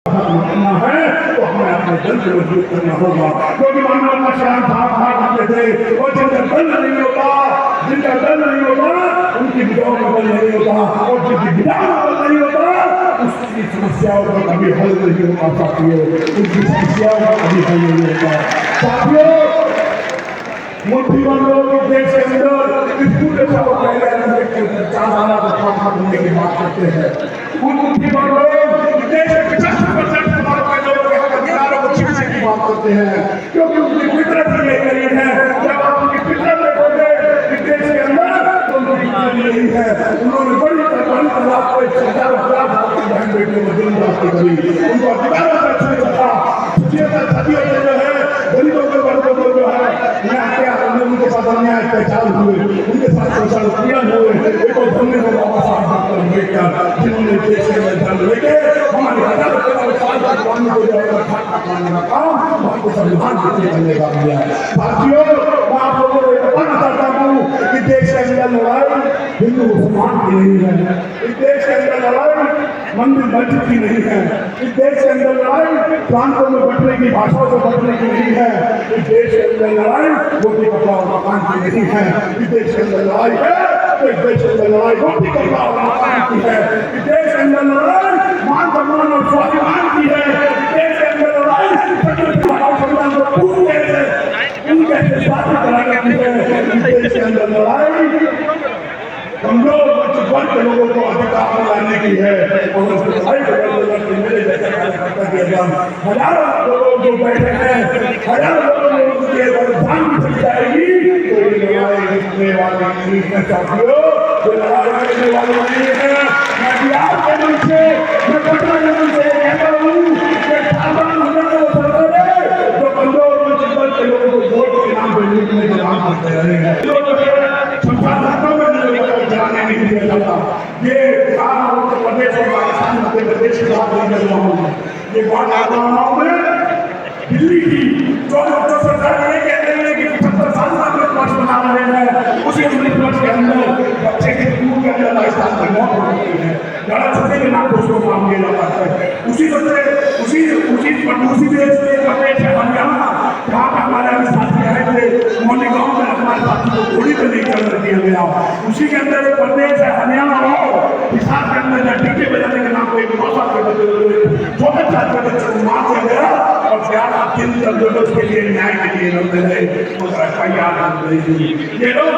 करना है तो हमें अपने दिल को मजबूत करना होगा, क्योंकि मानव का शराब भाग आते थे और जिनका दल नहीं होता, जिनका दल नहीं होता उनकी विधाओं का बल नहीं होता, और जिनकी विधाओं का बल नहीं होता उसकी समस्याओं का कभी हल नहीं होता। साथियों, उनकी समस्याओं का कभी हल नहीं होता। साथियों, मुठ्ठीबंद लोग देश के अंदर इस पूरे को चार करने की बात करते हैं। उन मुठ्ठीबंद लोग देश के 50% अधिकारों को छीनने की बात करते हैं, क्योंकि उनकी फितरत ये करी है। जब आप उनकी फितरत देखोगे देश के अंदर तो उनकी नहीं है। उन्होंने बड़ी तादाद को हजारों बहन बेटियों को दिल रास्ते करी, उनको अधिकारों से छूट सका। सदियों से जो है गरीबों के वर्गों को जो है उनके साथ अन्याय अत्याचार हुए, उनके साथ शोषण उत्पीड़न हुए, देखो धन्य हो बाबा साहब डॉक्टर अम्बेडकर, जिन्होंने देश के जन्म लेके हमारे हजारों साल तक पानी को जो है काम हमको संविधान करने का दिया है। साथियों, मैं आप लोगों को बताना चाहता हूँ कि देश के अंदर लड़ाई हिंदू मुसलमान की नहीं है, इस देश के अंदर लड़ाई मंदिर मस्जिद की नहीं है, इस देश के अंदर लड़ाई प्रांतों में बटने की, भाषाओं से बटने की नहीं है, इस देश के अंदर लड़ाई रोटी कपड़ा और मकान की नहीं है, इस देश के अंदर लड़ाई है, इस देश के अंदर लड़ाई रोटी कपड़ा और मकान की है, इस देश के अंदर लड़ाई मान सम्मान और स्वाभिमान की है, इस देश के अंदर लड़ाई देश के अंदर लड़ाई कमजोर वर्ग के लोगों को अधिकार लाने की है। और मेरे जैसे हजारों लोग जो बैठे हैं, हजारों लोगों के वरदान मिल जाएगी, तो ये लड़ाई जीतने वाली नहीं है। साथियों, ये लड़ाई जीतने वाली नहीं है। मैं बिहार के मन से, मैं पटना के मन से कहता हूँ कि साधारण लोगों को सरकार जो कमजोर वर्ग के लोगों को वोट के नाम पर लूटने के काम करते रहे हैं, नहीं दिया जाता। ये उत्तर प्रदेश और राजस्थान मध्य प्रदेश की बात नहीं कर रहा हूँ, ये बात कर रहा हूँ मैं दिल्ली की, जो सरकार ये कहते हैं कि 75 साल का अमृत वर्ष मना रहे हैं, उसी अमृत वर्ष के अंदर बच्चे के स्कूल के अंदर राजस्थान की मौत हो रही है, ज़्यादा छोटे के नाम दोस्तों को काम दिया जाता है। उसी बच्चे उसी देश में प्रदेश है हरियाणा, जहाँ पर हमारे साथी आए थे, मोहनी गाँव में हमारे साथी को गोली पर नहीं चढ़ दिया गया। उसी के अंदर एक प्रदेश है हरियाणा हो, हिसाब के अंदर डीजे बजाने के नाम पे एक मौसम के बदले छोटे छोटे बच्चे को मार दिया गया और 11 दिन तक के लिए न्याय के लिए लड़ते रहे, तो FIR ये लोग